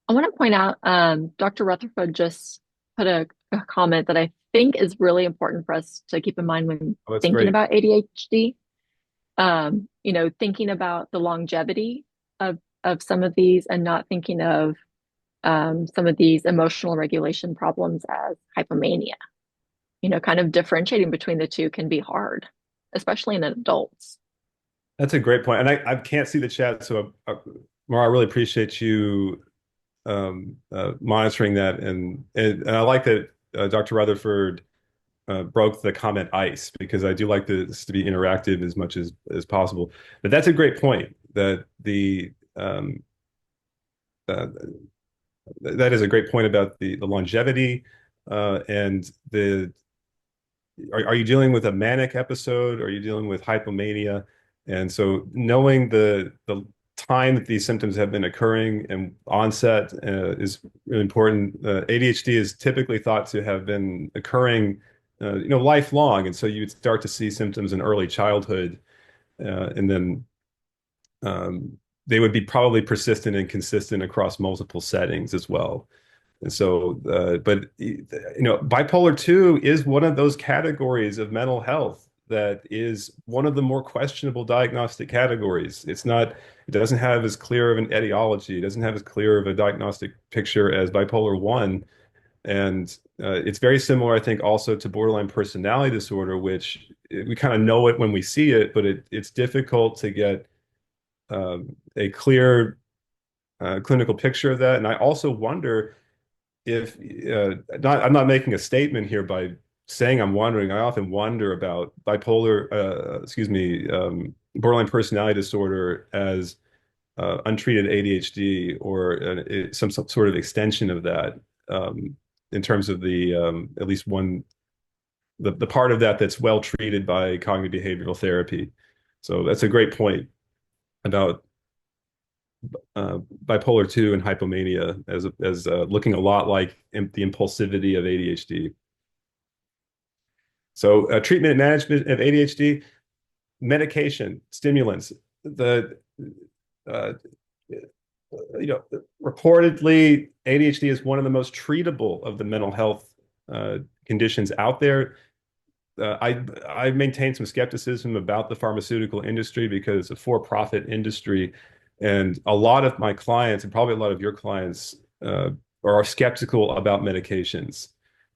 I want to point out, Dr. Rutherford just put a comment that I think is really important for us to keep in mind when Oh, that's thinking great. about ADHD. Thinking about the longevity of some of these and not thinking of some of these emotional regulation problems as hypomania. Kind of differentiating between the two can be hard, especially in adults. That's a great point. And I can't see the chat, so Mara, I really appreciate you monitoring that. And I like that Dr. Rutherford broke the comment ice because I do like this to be interactive as much as possible. But that's a great point that uh, that is a great point about the longevity and the are you dealing with a manic episode? Are you dealing with hypomania? And so knowing the time that these symptoms have been occurring and onset is really important. ADHD is typically thought to have been occurring, lifelong, and so you'd start to see symptoms in early childhood, and then they would be probably persistent and consistent across multiple settings as well. And so, but bipolar 2 is one of those categories of mental health that is one of the more questionable diagnostic categories. It doesn't have as clear of an etiology. It doesn't have as clear of a diagnostic picture as bipolar 1. And it's very similar, I think, also to borderline personality disorder, which we kind of know it when we see it, but it's difficult to get a clear clinical picture of that. And I also wonder if I'm not making a statement here by saying I'm wondering. I often wonder about borderline personality disorder as untreated ADHD or some sort of extension of that in terms of at least the part of that that's well treated by cognitive behavioral therapy. So that's a great point about bipolar 2 and hypomania as looking a lot like the impulsivity of ADHD. So treatment and management of ADHD, medication, stimulants, the uh, you know reportedly ADHD is one of the most treatable of the mental health conditions out there. I maintain some skepticism about the pharmaceutical industry because it's a for-profit industry, and a lot of my clients, and probably a lot of your clients, are skeptical about medications.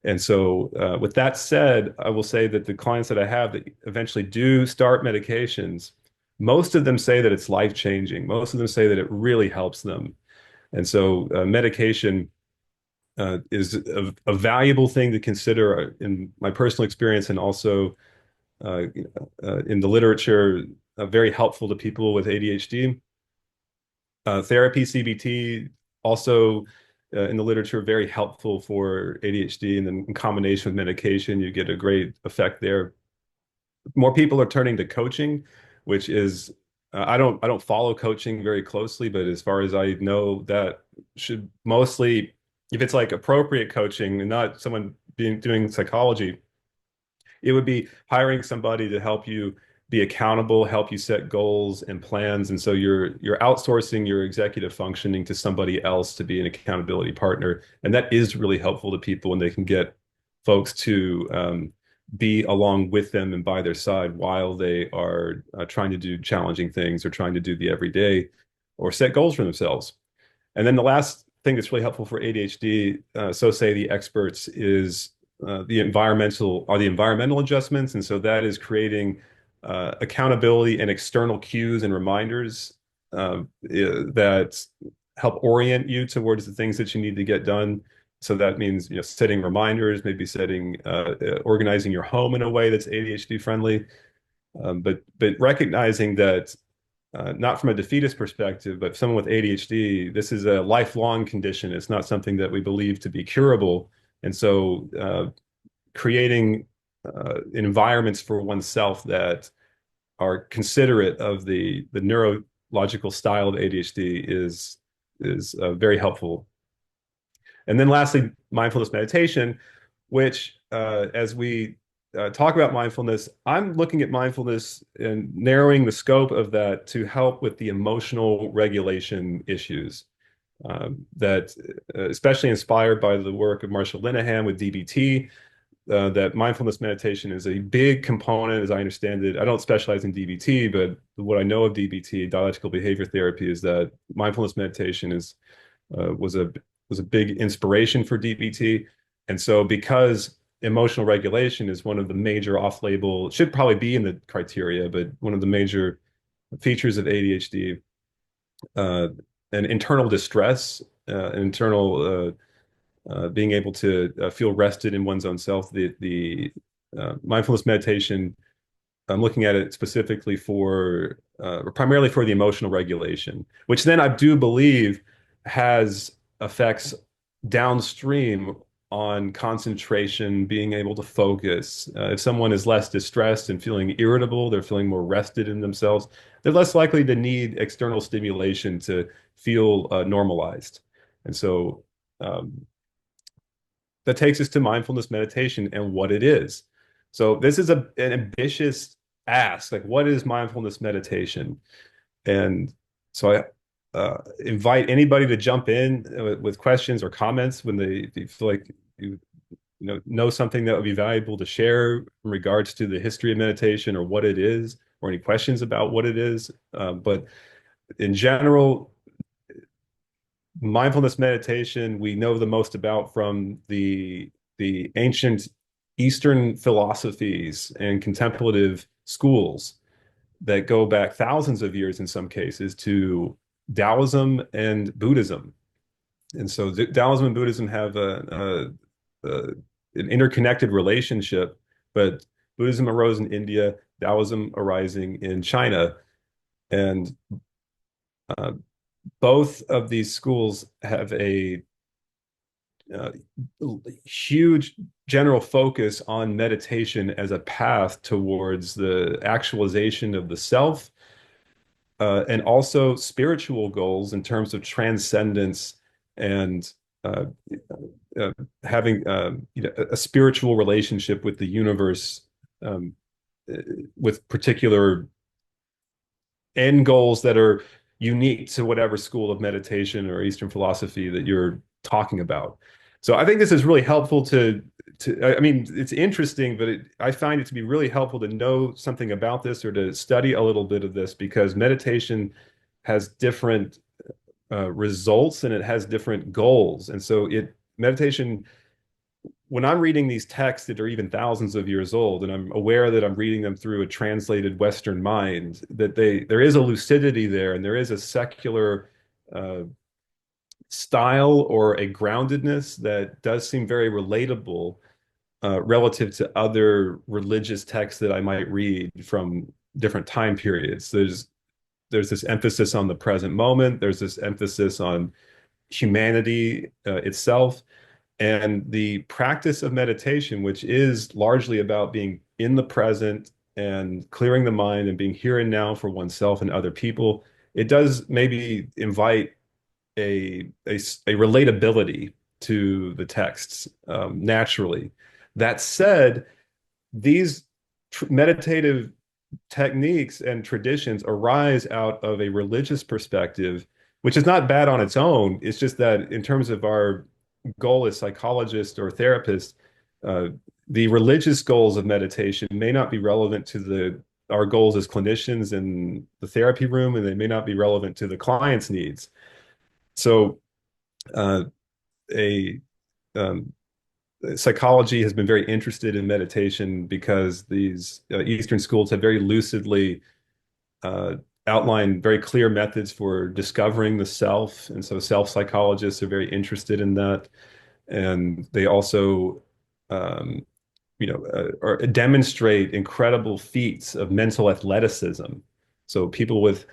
And so, with that said, I will say that the clients that I have that eventually do start medications, most of them say that it's life-changing. Most of them say that it really helps them. And so, medication is a valuable thing to consider in my personal experience and also uh, in the literature, very helpful to people with ADHD. Therapy, CBT, also in the literature, very helpful for ADHD. And then in combination with medication, you get a great effect there. More people are turning to coaching, which is I don't follow coaching very closely, but as far as I know, that should mostly, if it's like appropriate coaching and not someone doing psychology, it would be hiring somebody to help you be accountable, help you set goals and plans. And so you're outsourcing your executive functioning to somebody else to be an accountability partner. And that is really helpful to people when they can get folks to be along with them and by their side while they are trying to do challenging things or trying to do the everyday or set goals for themselves. And then the last thing that's really helpful for ADHD, so say the experts, is the environmental adjustments, and so that is creating accountability and external cues and reminders that help orient you towards the things that you need to get done. So that means setting reminders, maybe organizing your home in a way that's ADHD friendly, but recognizing that not from a defeatist perspective, but someone with ADHD, this is a lifelong condition. It's not something that we believe to be curable. And so creating environments for oneself that are considerate of the neurological style of ADHD is very helpful. And then lastly, mindfulness meditation, which as we talk about mindfulness, I'm looking at mindfulness and narrowing the scope of that to help with the emotional regulation issues. that especially inspired by the work of Marshall Linehan with DBT, that mindfulness meditation is a big component, as I understand it. I don't specialize in DBT, but what I know of DBT, dialectical behavior therapy, is that mindfulness meditation is was a big inspiration for DBT. And so, because emotional regulation is one of the major off-label, should probably be in the criteria, but one of the major features of ADHD, uh, and internal distress, internal being able to feel rested in one's own self. The mindfulness meditation, I'm looking at it specifically for primarily for the emotional regulation, which then I do believe has effects downstream on concentration, being able to focus. If someone is less distressed and feeling irritable, they're feeling more rested in themselves, they're less likely to need external stimulation to feel normalized. And so um, that takes us to mindfulness meditation and what it is. So this is an ambitious ask, like what is mindfulness meditation? And so I invite anybody to jump in with questions or comments when they feel like know something that would be valuable to share in regards to the history of meditation or what it is, or any questions about what it is. But in general, mindfulness meditation we know the most about from the ancient Eastern philosophies and contemplative schools that go back thousands of years in some cases to Taoism and Buddhism. And so Taoism and Buddhism have an interconnected relationship, but Buddhism arose in India, Taoism arising in China, and uh, both of these schools have a uh, huge general focus on meditation as a path towards the actualization of the self, and also spiritual goals in terms of transcendence and uh, uh, having a spiritual relationship with the universe, um, with particular end goals that are unique to whatever school of meditation or Eastern philosophy that you're talking about. So I think this is really helpful I mean, it's interesting, but I find it to be really helpful to know something about this or to study a little bit of this, because meditation has different results and it has different goals. And so meditation, when I'm reading these texts that are even thousands of years old, and I'm aware that I'm reading them through a translated Western mind, that there is a lucidity there, and there is a secular uh, style or a groundedness that does seem very relatable relative to other religious texts that I might read from different time periods. There's this emphasis on the present moment. There's this emphasis on humanity itself. And the practice of meditation, which is largely about being in the present and clearing the mind and being here and now for oneself and other people, it does maybe invite a relatability to the texts naturally. That said, these meditative techniques and traditions arise out of a religious perspective, which is not bad on its own. It's just that in terms of our goal as psychologists or therapists, uh, the religious goals of meditation may not be relevant to the our goals as clinicians in the therapy room, and they may not be relevant to the client's needs. So, uh, a um, psychology has been very interested in meditation because these Eastern schools have very lucidly uh, outlined very clear methods for discovering the self. And so self psychologists are very interested in that. And they also, um, demonstrate incredible feats of mental athleticism. So people with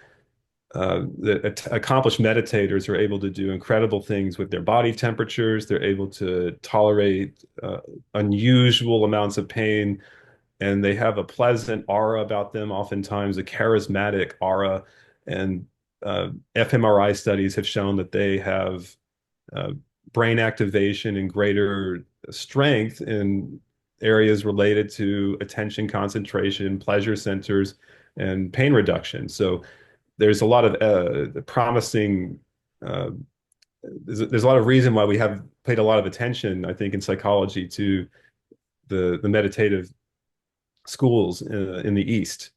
the accomplished meditators are able to do incredible things with their body temperatures. They're able to tolerate unusual amounts of pain, and they have a pleasant aura about them, oftentimes a charismatic aura. And fMRI studies have shown that they have uh, brain activation and greater strength in areas related to attention, concentration, pleasure centers, and pain reduction. So there's a lot of promising uh, there's a lot of reason why we have paid a lot of attention, I think, in psychology to the meditative schools in the East.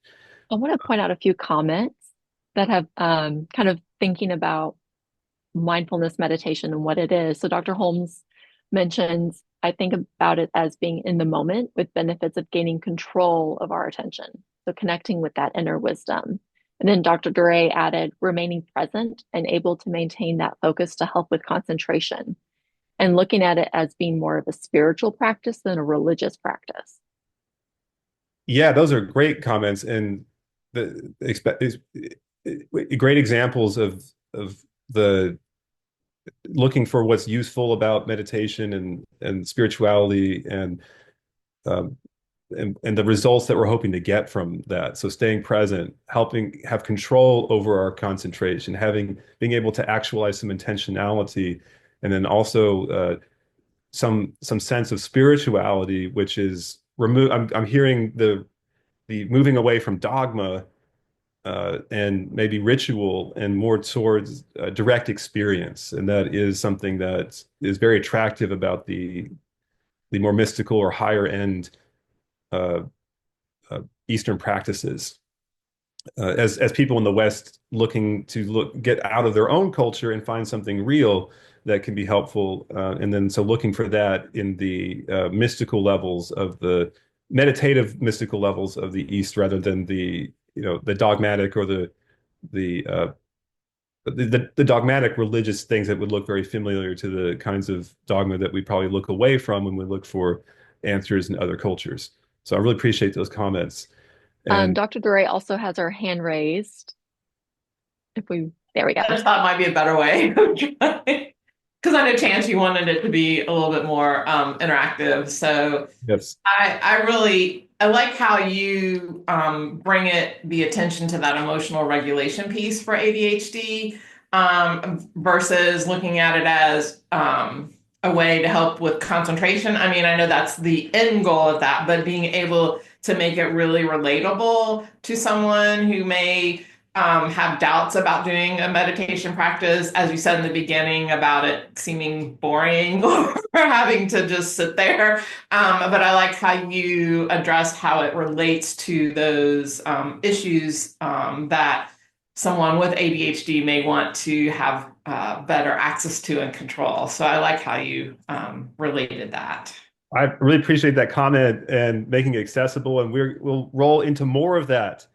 I want to point out a few comments that have kind of thinking about mindfulness meditation and what it is. So Dr. Holmes mentions, I think about it as being in the moment with benefits of gaining control of our attention. So connecting with that inner wisdom. And then Dr. Duray added remaining present and able to maintain that focus to help with concentration and looking at it as being more of a spiritual practice than a religious practice. Yeah, those are great comments and the expect is great examples of the looking for what's useful about meditation and spirituality um, and the results that we're hoping to get from that. So staying present, helping have control over our concentration, having being able to actualize some intentionality, and then also some sense of spirituality, which is remove. I'm hearing the moving away from dogma and maybe ritual and more towards direct experience, and that is something that is very attractive about the more mystical or higher end uh, Eastern practices. As people in the West looking to get out of their own culture and find something real that can be helpful, and then so looking for that in the mystical levels of the meditative mystical levels of the East rather than the dogmatic or the the dogmatic religious things that would look very familiar to the kinds of dogma that we probably look away from when we look for answers in other cultures. So I really appreciate those comments. And Dr. Duray also has her hand raised. If we, there we go. I just thought it might be a better way of trying. Because I know Chance, you wanted it to be a little bit more interactive. So yes, I like how you bring the attention to that emotional regulation piece for ADHD versus looking at it as a way to help with concentration. I mean, I know that's the end goal of that, but being able to make it really relatable to someone who may have doubts about doing a meditation practice, as you said in the beginning about it seeming boring or having to just sit there. But I like how you addressed how it relates to those issues that someone with ADHD may want to have better access to and control. So I like how you related that. I really appreciate that comment and making it accessible, and we'll roll into more of that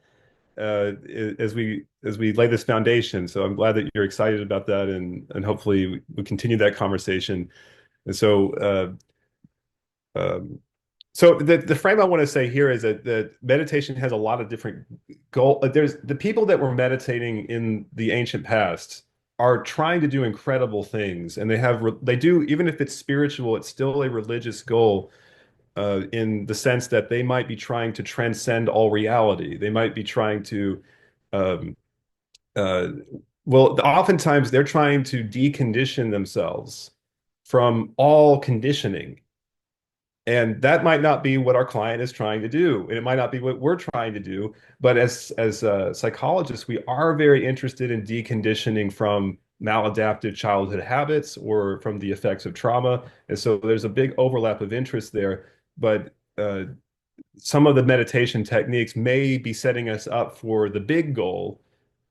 as we lay this foundation. So I'm glad that you're excited about that, and hopefully we continue that conversation. And um, so the frame I want to say here is that meditation has a lot of different goal. There's the people that were meditating in the ancient past are trying to do incredible things, and they do even if it's spiritual, it's still a religious goal in the sense that they might be trying to transcend all reality. They might be trying to, um, uh, well, oftentimes they're trying to decondition themselves from all conditioning. And that might not be what our client is trying to do, and it might not be what we're trying to do. But as psychologists, we are very interested in deconditioning from maladaptive childhood habits or from the effects of trauma. And so there's a big overlap of interest there. But some of the meditation techniques may be setting us up for the big goal,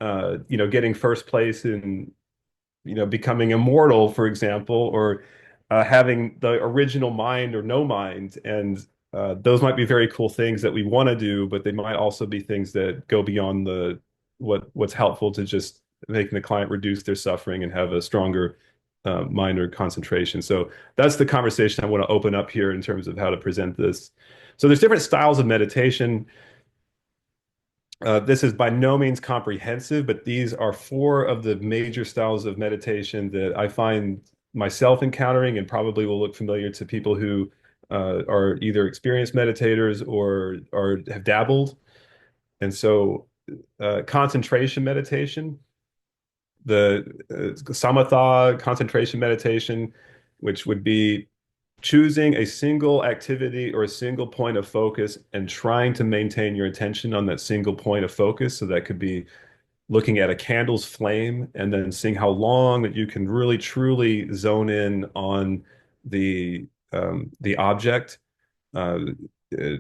getting first place in becoming immortal, for example, or having the original mind or no mind. And those might be very cool things that we want to do, but they might also be things that go beyond what's helpful to just making the client reduce their suffering and have a stronger mind or concentration. So that's the conversation I want to open up here in terms of how to present this. So there's different styles of meditation. This is by no means comprehensive, but these are four of the major styles of meditation that I find myself encountering and probably will look familiar to people who are either experienced meditators or have dabbled. And so, concentration meditation, the samatha concentration meditation, which would be choosing a single activity or a single point of focus and trying to maintain your attention on that single point of focus. So that could be looking at a candle's flame and then seeing how long that you can really truly zone in on the object. Uh,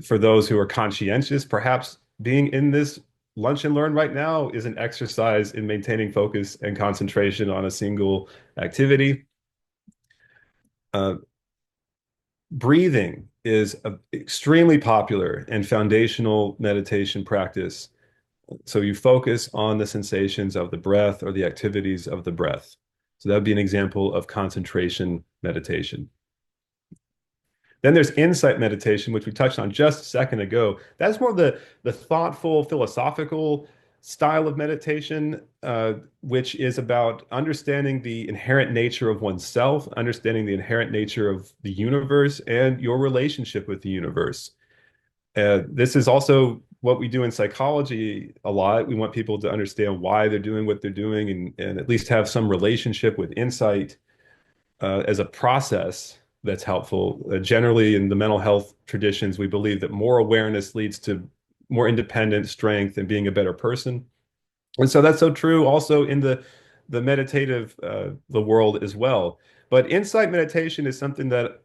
for those who are conscientious, perhaps being in this lunch and learn right now is an exercise in maintaining focus and concentration on a single activity. Uh, Breathing is an extremely popular and foundational meditation practice. So you focus on the sensations of the breath or the activities of the breath. So that would be an example of concentration meditation. Then there's insight meditation, which we touched on just a second ago. That's more of the thoughtful, philosophical style of meditation, which is about understanding the inherent nature of oneself, understanding the inherent nature of the universe, and your relationship with the universe. This is also what we do in psychology a lot. We want people to understand why they're doing what they're doing and at least have some relationship with insight as a process that's helpful. Generally, in the mental health traditions, we believe that more awareness leads to more independent strength and being a better person. And so that's so true also in the meditative the world as well. But insight meditation is something that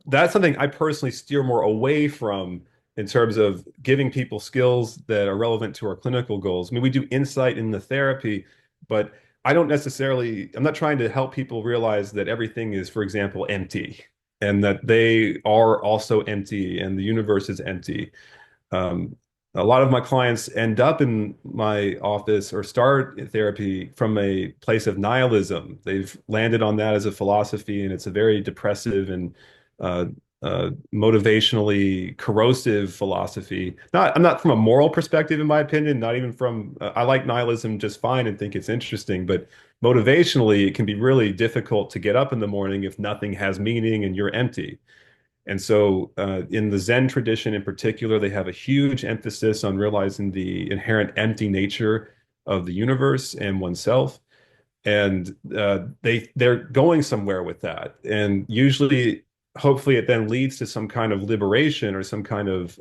that's something I personally steer more away from in terms of giving people skills that are relevant to our clinical goals. I mean, we do insight in the therapy, but I don't necessarily, I'm not trying to help people realize that everything is, for example, empty and that they are also empty and the universe is empty. Um, a lot of my clients end up in my office or start therapy from a place of nihilism. They've landed on that as a philosophy, and it's a very depressive and uh, motivationally corrosive philosophy. I'm not from a moral perspective, in my opinion, not even from, I like nihilism just fine and think it's interesting, but motivationally, it can be really difficult to get up in the morning if nothing has meaning and you're empty. And so, in the Zen tradition in particular, they have a huge emphasis on realizing the inherent empty nature of the universe and oneself. And they're going somewhere with that. And usually, hopefully, it then leads to some kind of liberation or some kind of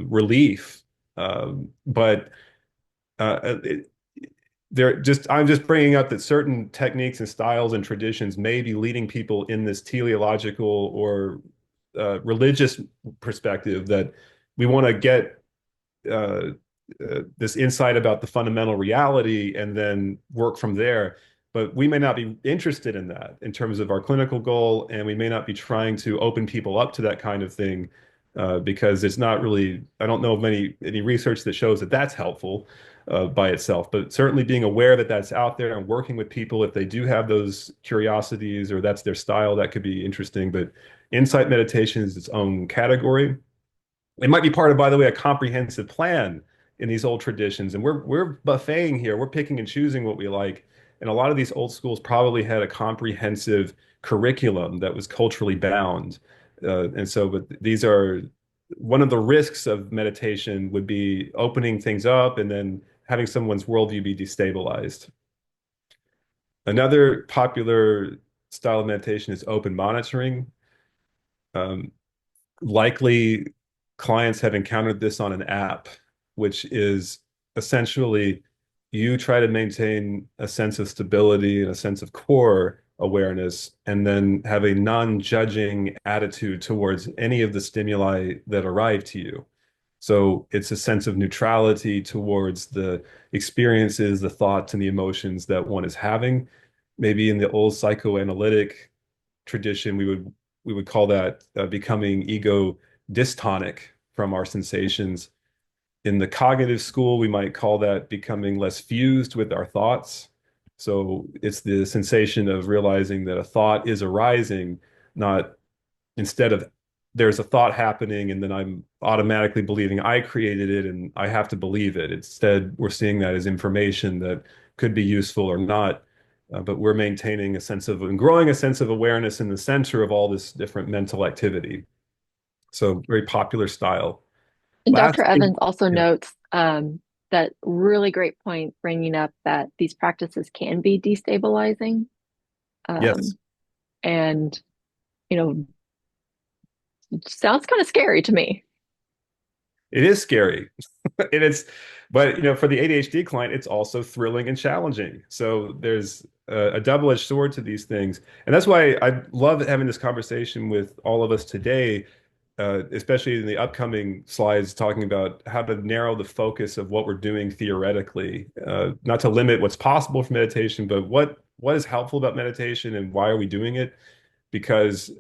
relief. But it, I'm just bringing up that certain techniques and styles and traditions may be leading people in this teleological or religious perspective that we want to get this insight about the fundamental reality and then work from there. But we may not be interested in that in terms of our clinical goal, and we may not be trying to open people up to that kind of thing because it's not really, I don't know of any research that shows that that's helpful by itself, but certainly being aware that that's out there and working with people if they do have those curiosities or that's their style, that could be interesting. But insight meditation is its own category. It might be part of, by the way, a comprehensive plan in these old traditions. And we're buffeting here. We're picking and choosing what we like. And a lot of these old schools probably had a comprehensive curriculum that was culturally bound. And so, but these are one of the risks of meditation would be opening things up and then having someone's worldview be destabilized. Another popular style of meditation is open monitoring. Um, Likely clients have encountered this on an app, which is essentially you try to maintain a sense of stability and a sense of core awareness, and then have a non-judging attitude towards any of the stimuli that arrive to you. So it's a sense of neutrality towards the experiences, the thoughts, and the emotions that one is having. Maybe in the old psychoanalytic tradition, we would call that becoming ego dystonic from our sensations. In the cognitive school, we might call that becoming less fused with our thoughts. So it's the sensation of realizing that a thought is arising, not instead of there's a thought happening and then I'm automatically believing I created it and I have to believe it. Instead, we're seeing that as information that could be useful or not. But we're maintaining a sense of and growing a sense of awareness in the center of all this different mental activity. So very popular style. And Last Dr. thing, Evans also yeah, notes that really great point, bringing up that these practices can be destabilizing. yes. Um, and, you know, sounds kind of scary to me. It is scary. It is, but for the ADHD client, it's also thrilling and challenging. So there's a double-edged sword to these things. And that's why I love having this conversation with all of us today, especially in the upcoming slides, talking about how to narrow the focus of what we're doing theoretically, not to limit what's possible for meditation, but what is helpful about meditation and why are we doing it? Because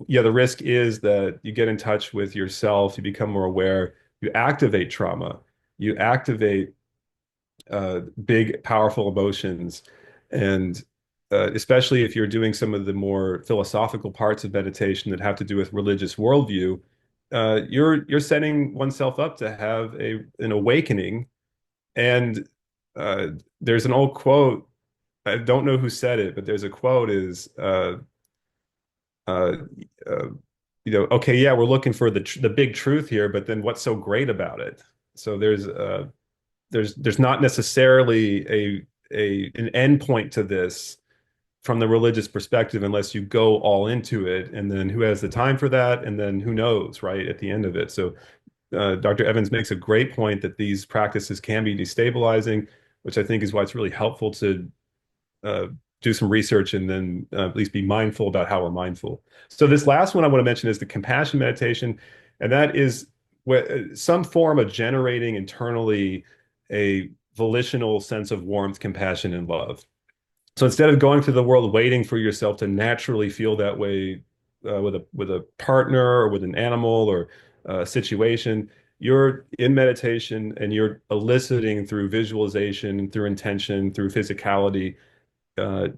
yeah, the risk is that you get in touch with yourself, you become more aware, you activate trauma, you activate big, powerful emotions, and especially if you're doing some of the more philosophical parts of meditation that have to do with religious worldview, you're setting oneself up to have an awakening. And there's an old quote. I don't know who said it, but there's a quote is uh, uh, okay, yeah, we're looking for the big truth here, but then what's so great about it? So there's not necessarily an end point to this from the religious perspective unless you go all into it, and then who has the time for that, and then who knows, right, at the end of it. So Dr. Evans makes a great point that these practices can be destabilizing, which I think is why it's really helpful to uh, do some research and then at least be mindful about how we're mindful. So this last one I want to mention is the compassion meditation, and that is some form of generating internally a volitional sense of warmth, compassion, and love. So instead of going through the world waiting for yourself to naturally feel that way with a partner or with an animal or a situation, you're in meditation and you're eliciting through visualization, through intention, through physicality,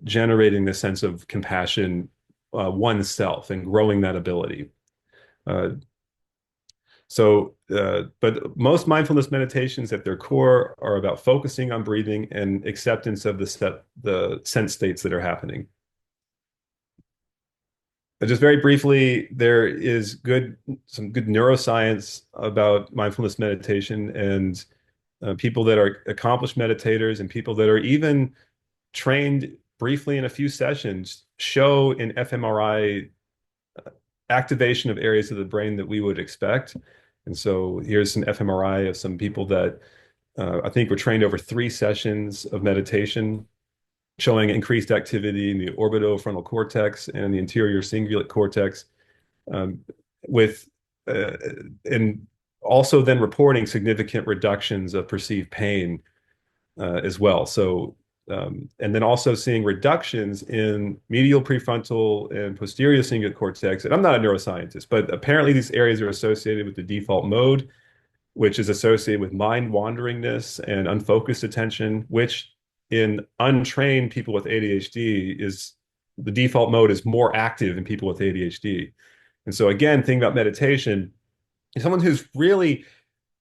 generating this sense of compassion oneself and growing that ability. Uh, but most mindfulness meditations at their core are about focusing on breathing and acceptance of the sense states that are happening. But just very briefly, there is some good neuroscience about mindfulness meditation, and people that are accomplished meditators and people that are even trained briefly in a few sessions show in fMRI activation of areas of the brain that we would expect. And so here's an fMRI of some people that I think were trained over 3 sessions of meditation, showing increased activity in the orbitofrontal cortex and the anterior cingulate cortex, um, with uh, and also then reporting significant reductions of perceived pain as well. So, and then also seeing reductions in medial prefrontal and posterior cingulate cortex. And I'm not a neuroscientist, but apparently these areas are associated with the default mode, which is associated with mind wanderingness and unfocused attention, which in untrained people with ADHD is the default mode is more active in people with ADHD. And so again, thinking about meditation, someone who's really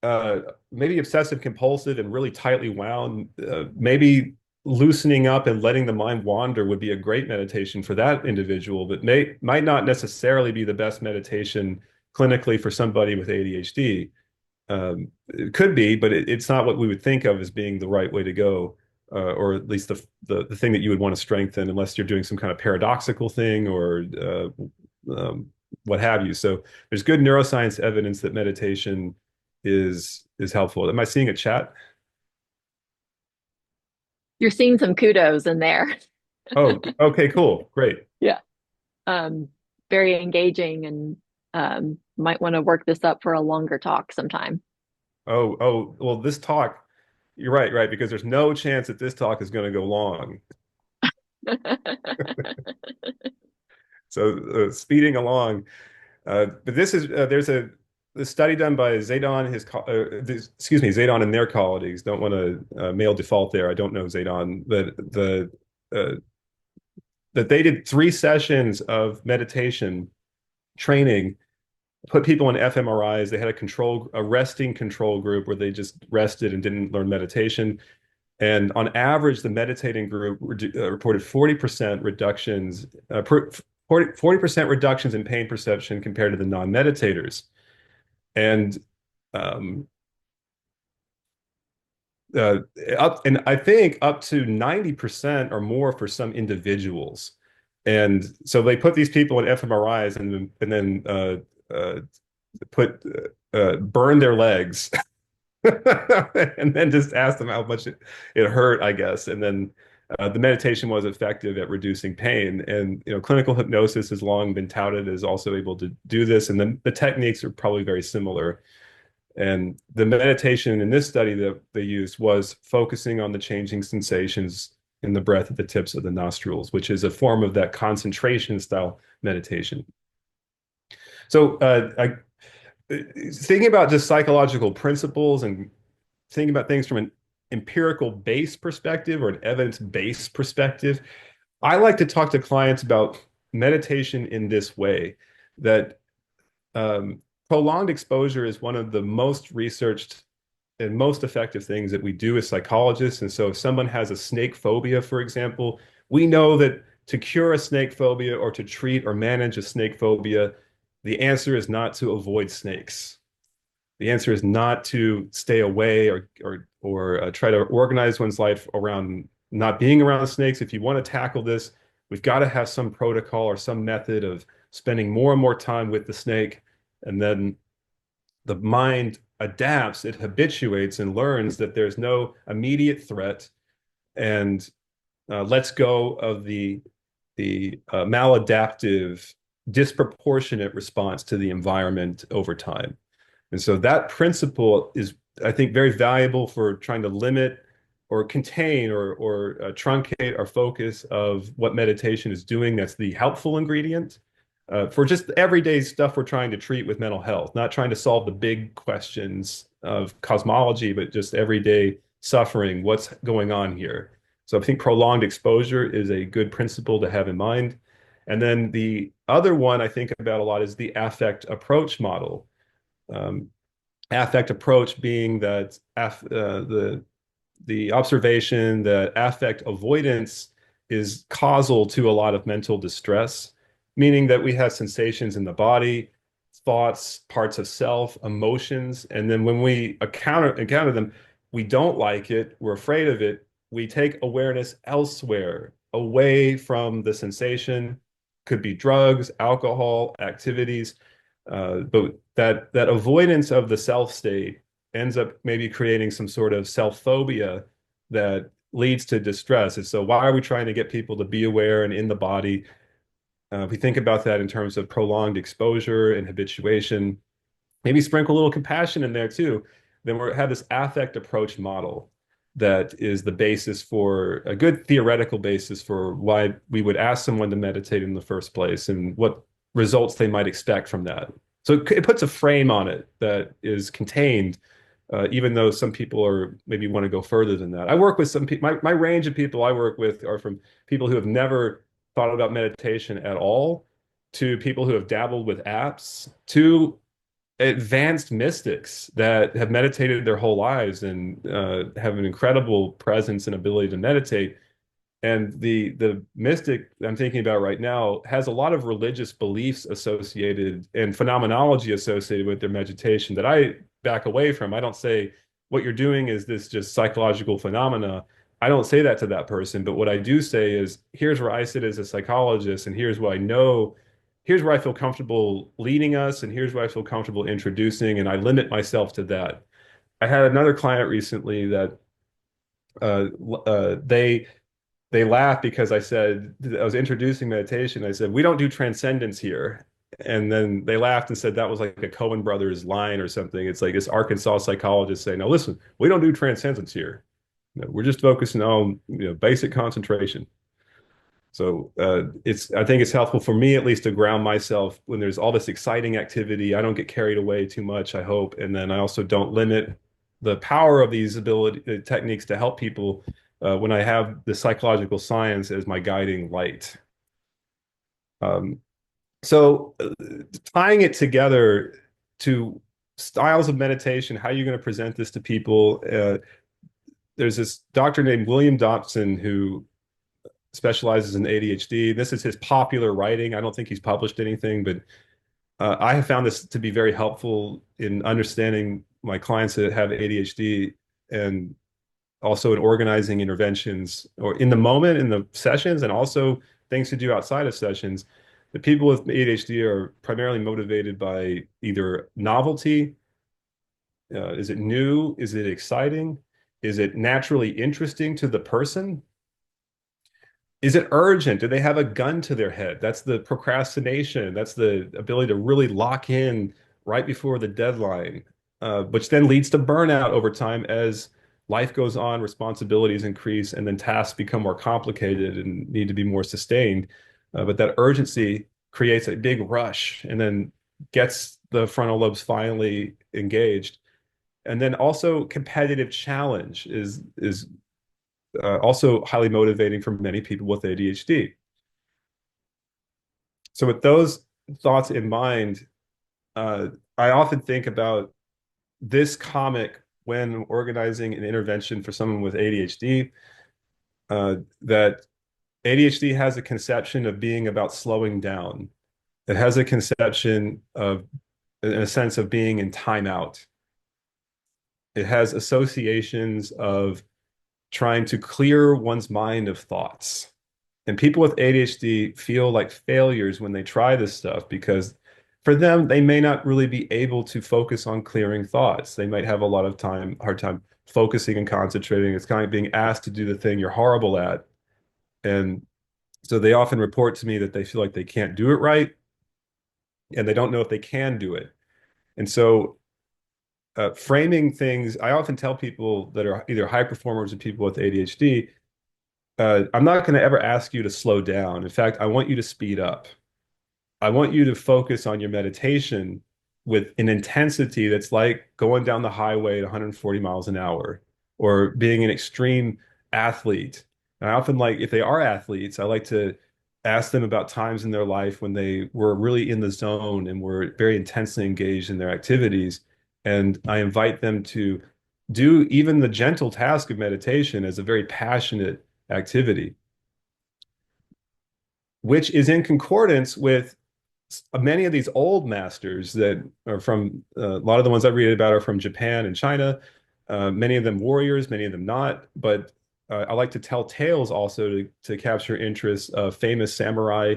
uh, maybe obsessive compulsive and really tightly wound, maybe loosening up and letting the mind wander would be a great meditation for that individual, but might not necessarily be the best meditation clinically for somebody with ADHD. It could be, but it's not what we would think of as being the right way to go, or at least the thing that you would want to strengthen, unless you're doing some kind of paradoxical thing or what have you. So there's good neuroscience evidence that meditation is helpful. Am I seeing a chat? You're seeing some kudos in there. Oh, okay, cool, great. Yeah. Um, Very engaging and might want to work this up for a longer talk sometime. Well, this talk, you're right, right, because there's no chance that this talk is going to go long. So speeding along, but this is there's a study done by Zedon Zedon and their colleagues. Don't want to male default there. I don't know Zedon, but uh, that they did 3 sessions of meditation training, put people in fMRIs. They had a resting control group where they just rested and didn't learn meditation. And on average, the meditating group reported 40% reductions, 40% reductions in pain perception compared to the non-meditators. And um, uh, and I think up to 90% or more for some individuals. And so they put these people in fMRIs and then put burn their legs and then just asked them how much it hurt, I guess. And then the meditation was effective at reducing pain. And clinical hypnosis has long been touted as also able to do this. And then the techniques are probably very similar. And the meditation in this study that they used was focusing on the changing sensations in the breath at the tips of the nostrils, which is a form of that concentration style meditation. So thinking about just psychological principles and thinking about things from an empirical based perspective or an evidence-based perspective, I like to talk to clients about meditation in this way, that prolonged exposure is one of the most researched and most effective things that we do as psychologists. And so if someone has a snake phobia, for example, we know that to cure a snake phobia or to treat or manage a snake phobia, the answer is not to avoid snakes. The answer is not to stay away or try to organize one's life around not being around snakes. If you want to tackle this, we've got to have some protocol or some method of spending more and more time with the snake. And then the mind adapts, it habituates and learns that there's no immediate threat and lets go of the maladaptive, disproportionate response to the environment over time. And so that principle is, I think, very valuable for trying to limit or contain or truncate our focus of what meditation is doing. That's the helpful ingredient for just everyday stuff we're trying to treat with mental health, not trying to solve the big questions of cosmology, but just everyday suffering. What's going on here? So I think prolonged exposure is a good principle to have in mind. And then the other one I think about a lot is the affect approach model. Affect approach being that the observation that affect avoidance is causal to a lot of mental distress, meaning that we have sensations in the body, thoughts, parts of self, emotions, and then when we encounter them, we don't like it, we're afraid of it, we take awareness elsewhere, away from the sensation. Could be drugs, alcohol, activities, but that avoidance of the self state ends up maybe creating some sort of self phobia that leads to distress. And so why are we trying to get people to be aware and in the body? If we think about that in terms of prolonged exposure and habituation, maybe sprinkle a little compassion in there too, then we have this affect approach model that is the basis for a good theoretical basis for why we would ask someone to meditate in the first place and what results they might expect from that. So it puts a frame on it that is contained, even though some people are maybe want to go further than that. I work with some people, my range of people I work with are from people who have never thought about meditation at all, to people who have dabbled with apps, to advanced mystics that have meditated their whole lives and have an incredible presence and ability to meditate. And the mystic I'm thinking about right now has a lot of religious beliefs associated and phenomenology associated with their meditation that I back away from. I don't say what you're doing is this just psychological phenomena. I don't say that to that person, but what I do say is, here's where I sit as a psychologist, and here's what I know, here's where I feel comfortable leading us, and here's where I feel comfortable introducing, and I limit myself to that. I had another client recently that uh, they laughed because I said I was introducing meditation. I said, we don't do transcendence here. And then they laughed and said that was like a Coen Brothers line or something. It's like this Arkansas psychologist saying, no, listen, we don't do transcendence here. We're just focusing on basic concentration. So I think it's helpful for me at least to ground myself when there's all this exciting activity. I don't get carried away too much, I hope. And then I also don't limit the power of these ability techniques to help people when I have the psychological science as my guiding light. Um, so tying it together to styles of meditation, how you're going to present this to people. There's this doctor named William Dobson who specializes in ADHD. This is his popular writing. I don't think he's published anything, but I have found this to be very helpful in understanding my clients that have ADHD and also in organizing interventions or in the moment in the sessions and also things to do outside of sessions. The people with ADHD are primarily motivated by either novelty Is it new? Is it exciting? Is it naturally interesting to the person? Is it urgent? Do they have a gun to their head? That's the procrastination. That's the ability to really lock in right before the deadline, which then leads to burnout over time as life goes on, responsibilities increase, and then tasks become more complicated and need to be more sustained. But that urgency creates a big rush and then gets the frontal lobes finally engaged. And then also competitive challenge is also highly motivating for many people with ADHD. So with those thoughts in mind, I often think about this comic when organizing an intervention for someone with ADHD, that ADHD has a conception of being about slowing down. It has a conception of, in a sense, of being in timeout. It has associations of trying to clear one's mind of thoughts. And people with ADHD feel like failures when they try this stuff because for them, they may not really be able to focus on clearing thoughts. They might have a lot of time, hard time focusing and concentrating. It's kind of being asked to do the thing you're horrible at. And so they often report to me that they feel like they can't do it right and they don't know if they can do it. And so framing things, I often tell people that are either high performers or people with ADHD, I'm not going to ever ask you to slow down. In fact, I want you to speed up. I want you to focus on your meditation with an intensity that's like going down the highway at 140 miles an hour or being an extreme athlete. And I often like, if they are athletes, I like to ask them about times in their life when they were really in the zone and were very intensely engaged in their activities. And I invite them to do even the gentle task of meditation as a very passionate activity, which is in concordance with many of these old masters that are from a lot of the ones I read about are from Japan and China. Many of them warriors, many of them not. But I like to tell tales also to capture interest of famous samurai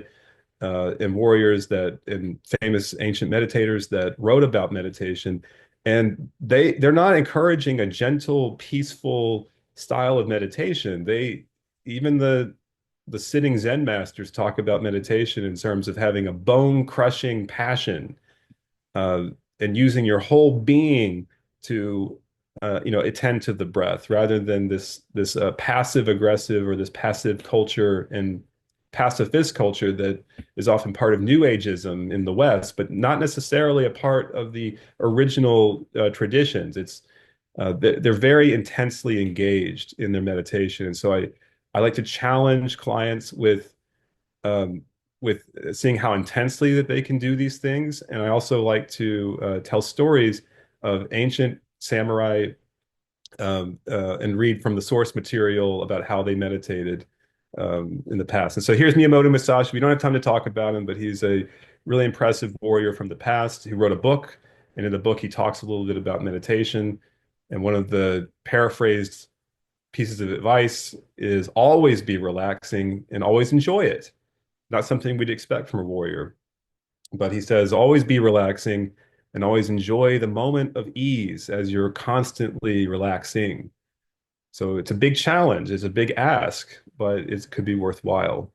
and warriors that and famous ancient meditators that wrote about meditation. And they're not encouraging a gentle, peaceful style of meditation. They even the sitting Zen masters talk about meditation in terms of having a bone-crushing passion uh, and using your whole being to attend to the breath rather than this passive aggressive or this passive culture and pacifist culture that is often part of New Ageism in the West, but not necessarily a part of the original traditions. It's they're very intensely engaged in their meditation, and so I like to challenge clients um, with seeing how intensely that they can do these things. And I also like to tell stories of ancient samurai and read from the source material about how they meditated in the past. And so here's Miyamoto Musashi. We don't have time to talk about him, but he's a really impressive warrior from the past. He wrote a book, and in the book, he talks a little bit about meditation. And one of the paraphrased pieces of advice is always be relaxing and always enjoy it. Not something we'd expect from a warrior. But he says, always be relaxing and always enjoy the moment of ease as you're constantly relaxing. So it's a big challenge, it's a big ask, but it could be worthwhile.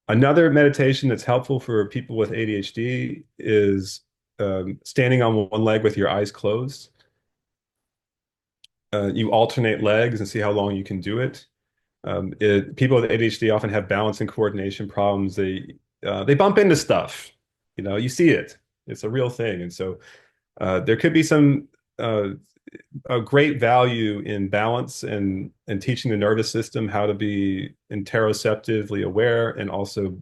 Another meditation that's helpful for people with ADHD is standing on one leg with your eyes closed. You alternate legs and see how long you can do it. People with ADHD often have balance and coordination problems. They bump into stuff. You see it. It's a real thing. And so there could be some a great value in balance and teaching the nervous system how to be interoceptively aware and also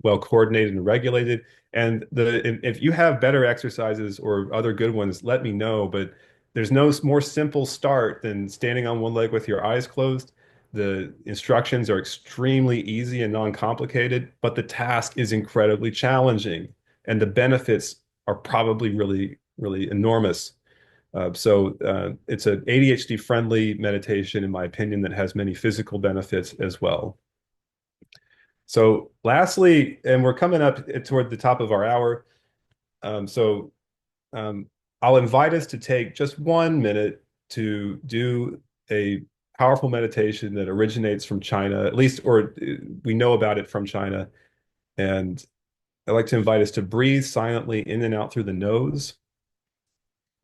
well coordinated and regulated. And if you have better exercises or other good ones, let me know. But there's no more simple start than standing on one leg with your eyes closed. The instructions are extremely easy and non-complicated, but the task is incredibly challenging, and the benefits are probably really, really enormous. So it's an ADHD-friendly meditation, in my opinion, that has many physical benefits as well. So lastly, and we're coming up toward the top of our hour, so um, I'll invite us to take just 1 minute to do a powerful meditation that originates from China, at least, or we know about it from China. And I'd like to invite us to breathe silently in and out through the nose.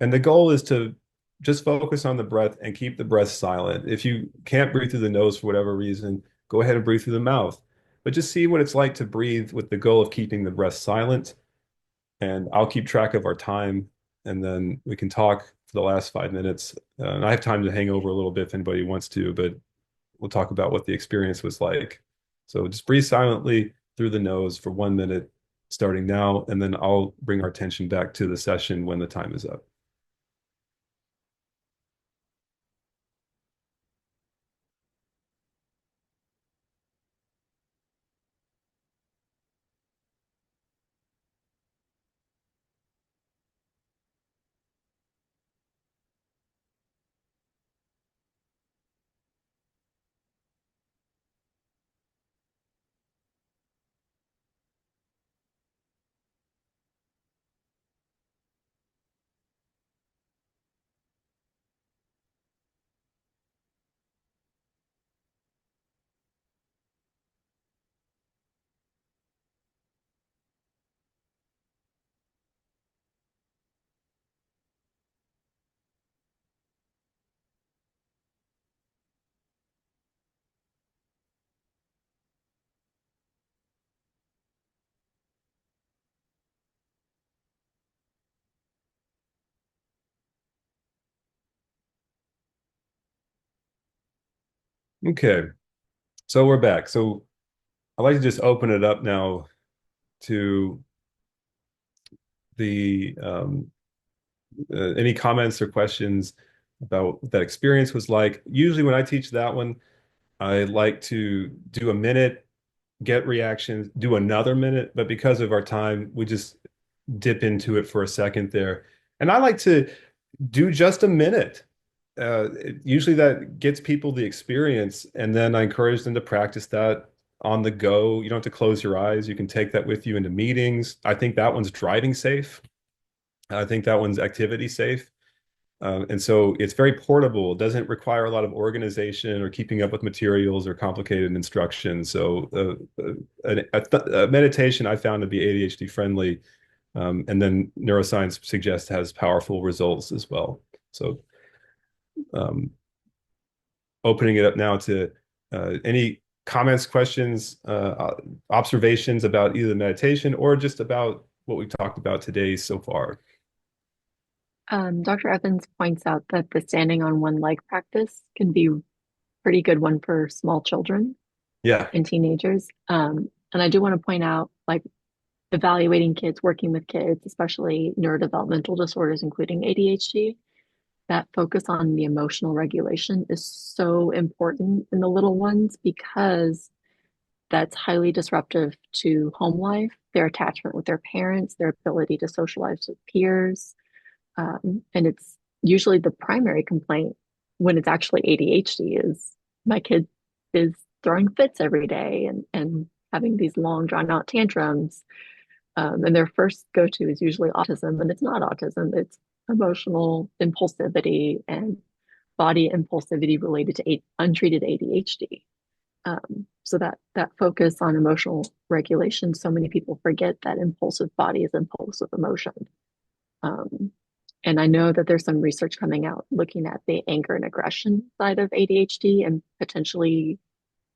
And the goal is to just focus on the breath and keep the breath silent. If you can't breathe through the nose for whatever reason, go ahead and breathe through the mouth. But just see what it's like to breathe with the goal of keeping the breath silent. And I'll keep track of our time, and then we can talk for the last 5 minutes. And I have time to hang over a little bit if anybody wants to, but we'll talk about what the experience was like. So just breathe silently through the nose for 1 minute, starting now, and then I'll bring our attention back to the session when the time is up. Okay, so we're back. So I'd like to just open it up now to the any comments or questions about what that experience was like. Usually when I teach that one, I like to do a minute, get reactions, do another minute, but because of our time, we just dip into it for a second there. And I like to do just a minute. Usually that gets people the experience, and then I encourage them to practice that on the go. You don't have to close your eyes. You can take that with you into meetings. I think that one's driving safe. I think that one's activity safe. And so it's very portable. It doesn't require a lot of organization or keeping up with materials or complicated instructions. So a meditation I found to be ADHD friendly, and then neuroscience suggests has powerful results as well. So um, opening it up now to any comments, questions, observations about either the meditation or just about what we've talked about today so far. Dr. Evans points out that the standing on one leg practice can be a pretty good one for small children Yeah. and teenagers. And I do want to point out, like, evaluating kids, working with kids, especially neurodevelopmental disorders, including ADHD, that focus on the emotional regulation is so important in the little ones because that's highly disruptive to home life, their attachment with their parents, their ability to socialize with peers. And it's usually the primary complaint when it's actually ADHD is my kid is throwing fits every day and having these long drawn out tantrums. And their first go-to is usually autism, and it's not autism, it's emotional impulsivity and body impulsivity related to untreated ADHD. So that focus on emotional regulation, so many people forget that impulsive body is impulsive emotion. Um, and I know that there's some research coming out looking at the anger and aggression side of ADHD and potentially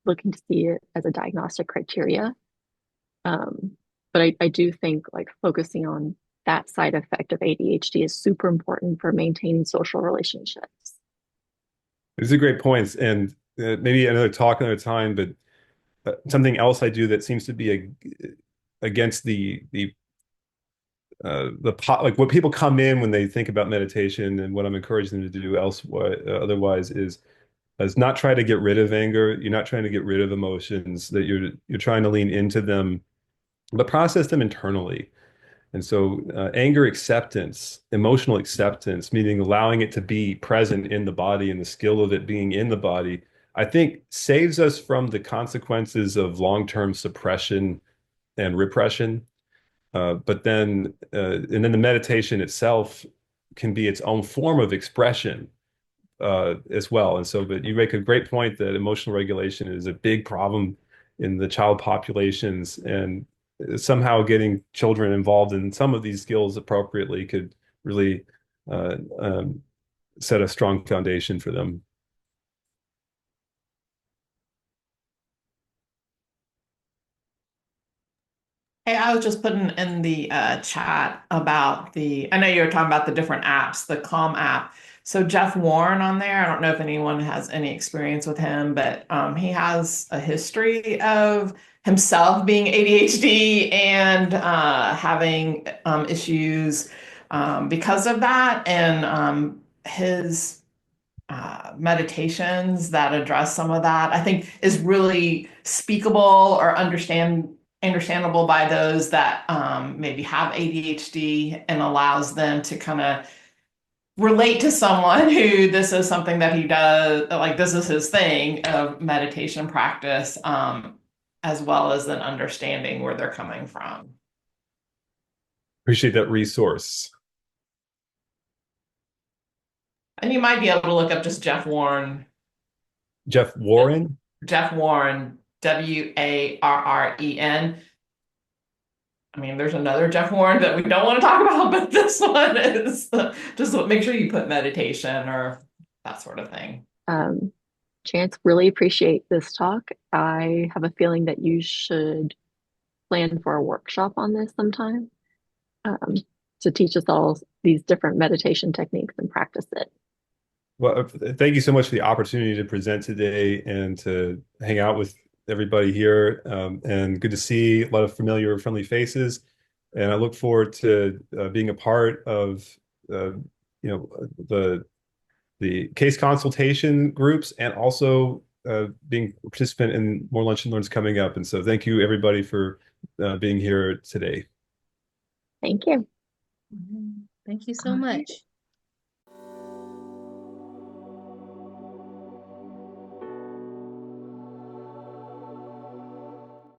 looking to see it as a diagnostic criteria. Um, but I do think like focusing on that side effect of ADHD is super important for maintaining social relationships. These are great points, and maybe another talk another time. But something else I do that seems to be against like what people come in when they think about meditation, and what I'm encouraging them to do elsewhere otherwise is not try to get rid of anger. You're not trying to get rid of emotions. That you're trying to lean into them, but process them internally. And so, anger acceptance, emotional acceptance, meaning allowing it to be present in the body and the skill of it being in the body, I think saves us from the consequences of long-term suppression and repression. And then the meditation itself can be its own form of expression as well. And so, but you make a great point that emotional regulation is a big problem in the child populations, and somehow getting children involved in some of these skills appropriately could really set a strong foundation for them. Hey, I was just putting in the chat about I know you were talking about the different apps, the Calm app. So Jeff Warren on there, I don't know if anyone has any experience with him, but he has a history of himself being ADHD and having issues because of that. And his meditations that address some of that, I think is really speakable or understandable by those that maybe have ADHD, and allows them to kind of relate to someone who this is something that he does, like this is his thing of meditation practice, as well as then understanding where they're coming from. Appreciate that resource. And you might be able to look up just Jeff Warren. Jeff Warren? Jeff Warren, Warren. I mean, there's another Jeff Warren that we don't want to talk about, but this one is just make sure you put meditation or that sort of thing. Chance, really appreciate this talk. I have a feeling that you should plan for a workshop on this sometime, to teach us all these different meditation techniques and practice it. Well, thank you so much for the opportunity to present today and to hang out with everybody here. And good to see a lot of familiar, friendly faces. And I look forward to being a part of, the case consultation groups, and also being a participant in more Lunch and Learns coming up. And so thank you, everybody, for being here today. Thank you. Thank you so much.